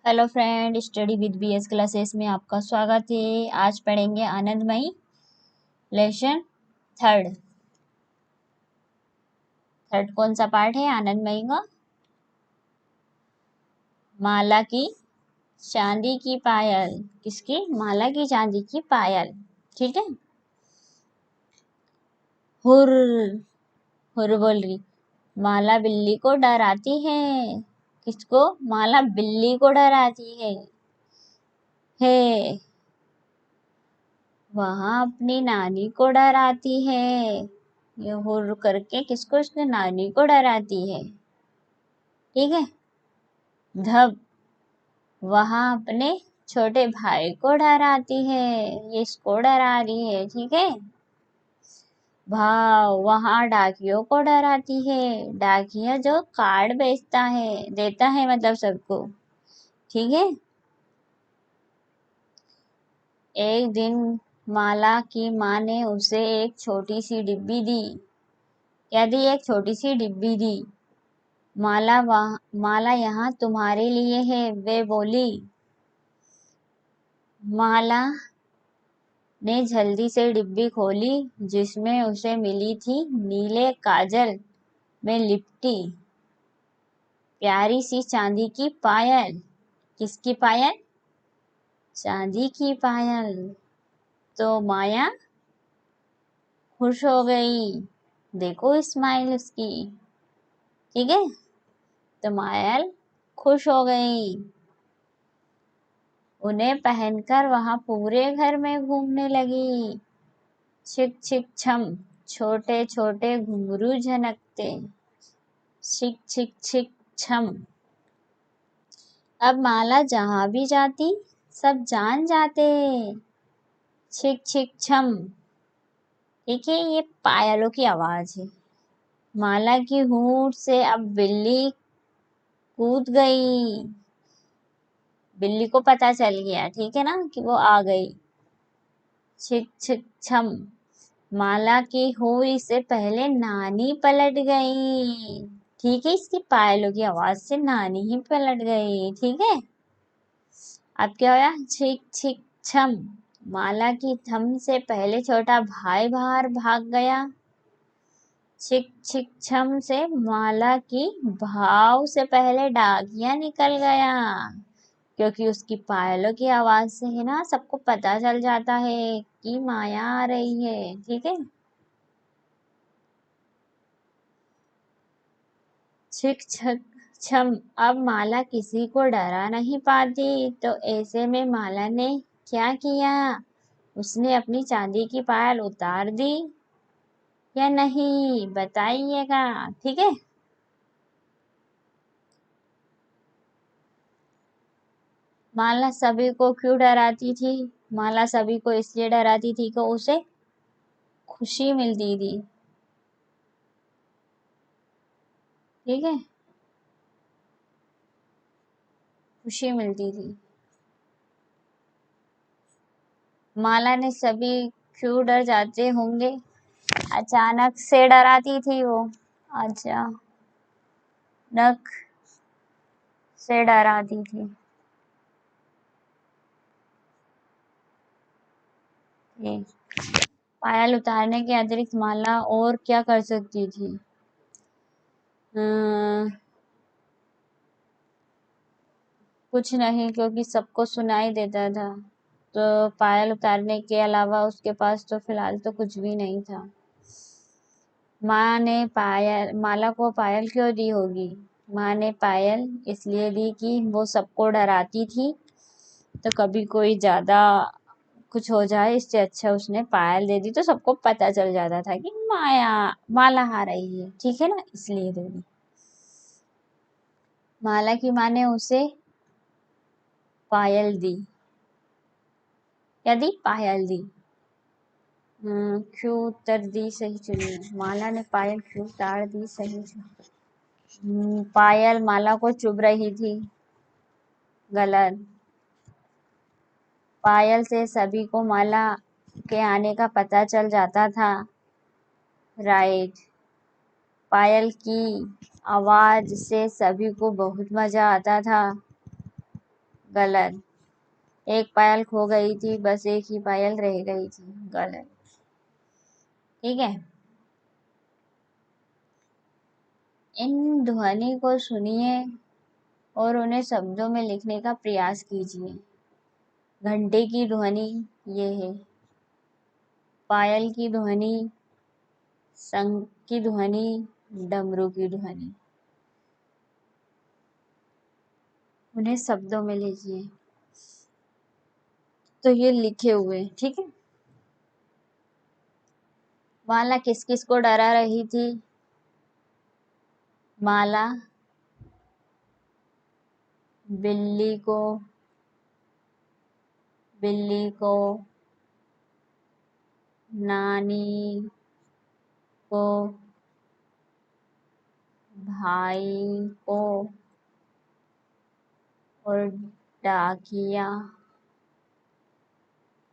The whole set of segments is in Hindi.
Hello friend, study with BS classes में आपका स्वागत है। आज पढ़ेंगे आनंदमयी लेसन थर्ड। कौन सा पार्ट है आनंदमयी का? माला की चांदी की पायल। किसकी? माला की चांदी की पायल। ठीक है। हुर हुर बोल रही, माला बिल्ली को डराती है। किसको? माला बिल्ली को डराती है। वहाँ अपनी नानी को डराती है। ये हुर करके किसको? उसने नानी को डराती है। ठीक है। धब, वहाँ अपने छोटे भाई को डराती है। ये इसको डरा रही है। ठीक है। भाव, वहाँ डाकियों को डराती है। डाकिया जो कार्ड बेचता है, देता है मतलब सबको। ठीक है। एक दिन माला की माँ ने उसे एक छोटी सी डिब्बी दी। क्या दी? एक छोटी सी डिब्बी दी। माला यहाँ तुम्हारे लिए है, वे बोली। माला ने जल्दी से डिब्बी खोली, जिसमें उसे मिली थी नीले काजल में लिपटी प्यारी सी चांदी की पायल। किसकी पायल? चांदी की पायल। तो माया खुश हो गई। देखो स्माइल उसकी। ठीक है। तो माया खुश हो गई। उन्हें पहनकर वहां पूरे घर में घूमने लगी। छिक छिक छम, छोटे छोटे घुंघरू झनकते। छिक छिक छिक छम। अब माला जहां भी जाती सब जान जाते। छिक छिक छम। ठीक है। ये पायलों की आवाज है। माला की हूट से अब बिल्ली कूद गई। बिल्ली को पता चल गया, ठीक है ना, कि वो आ गई। छिक छिक छम, माला की हुई से पहले नानी पलट गई। ठीक है। इसकी पायलों की आवाज से नानी ही पलट गई। ठीक है। अब क्या होया? छिक छिक छम, माला की थम से पहले छोटा भाई बाहर भाग गया। छिक छिक छम से माला की भाव से पहले डाकिया निकल गया। क्योंकि उसकी पायलों की आवाज से है ना, सबको पता चल जाता है कि माया आ रही है। ठीक है। छिक छक छम, अब माला किसी को डरा नहीं पाती, तो ऐसे में माला ने क्या किया? उसने अपनी चांदी की पायल उतार दी या नहीं, बताइएगा। ठीक है। माला सभी को क्यों डराती थी? माला सभी को इसलिए डराती थी कि उसे खुशी मिलती थी। ठीक है। खुशी मिलती थी। माला ने सभी क्यों डर जाते होंगे? अचानक से डराती थी वो। अचानक से डराती थी। पायल उतारने के अतिरिक्त माला और क्या कर सकती थी? कुछ नहीं, क्योंकि सबको सुनाई देता था। तो पायल उतारने के अलावा उसके पास तो फिलहाल तो कुछ भी नहीं था। माँ ने माला को पायल क्यों दी होगी? माँ ने पायल इसलिए दी कि वो सबको डराती थी, तो कभी कोई ज्यादा कुछ हो जाए इससे अच्छा उसने पायल दे दी, तो सबको पता चल जाता था कि माला आ रही है। ठीक है ना, इसलिए दे दी। माला की माँ ने उसे पायल दी। क्या दी? पायल दी। क्यों उत्तर दी सही चुनिए। माला ने पायल क्यों उतार दी? सही चुनिए। पायल माला को चुभ रही थी। गलत। पायल से सभी को माला के आने का पता चल जाता था। राइट। पायल की आवाज से सभी को बहुत मजा आता था। गलत। एक पायल खो गई थी, बस एक ही पायल रह गई थी। गलत। ठीक है। इन ध्वनि को सुनिए और उन्हें शब्दों में लिखने का प्रयास कीजिए। घंटे की ध्वनि ये है, पायल की ध्वनि, शंख की ध्वनि, डमरू की ध्वनि। उन्हें शब्दों में लिखिए। तो ये लिखे हुए, ठीक है। माला किस किस को डरा रही थी? माला बिल्ली को, नानी को, भाई को और डाकिया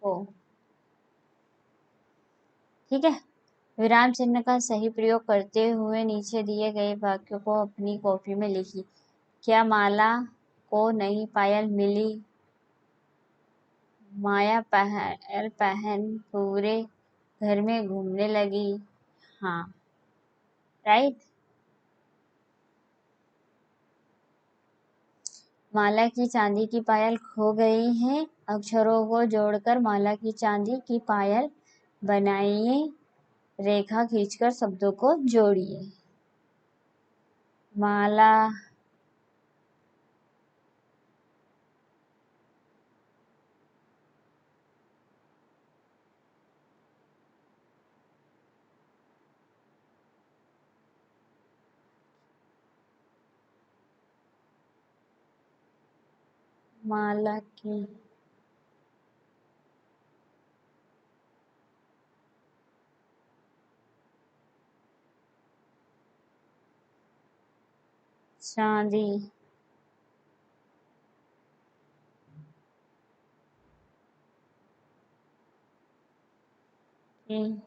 को। ठीक है। विराम चिन्ह का सही प्रयोग करते हुए नीचे दिए गए वाक्यों को अपनी कॉपी में लिखिए। क्या माला को नई पायल मिली? माया पायल पहन पूरे घर में घूमने लगी। हाँ, राइट। माला की चांदी की पायल खो गई है। अक्षरों को जोड़कर माला की चांदी की पायल बनाइए। रेखा खींचकर शब्दों को जोड़िए। माला माला की चांदी की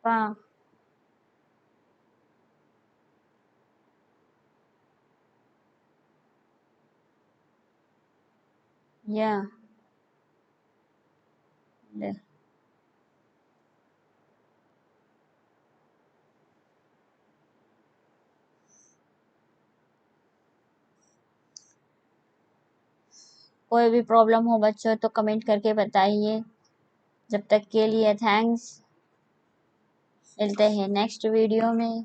पा या ल। कोई भी प्रॉब्लम हो बच्चों तो कमेंट करके बताइए। जब तक के लिए थैंक्स। मिलते हैं नेक्स्ट वीडियो में।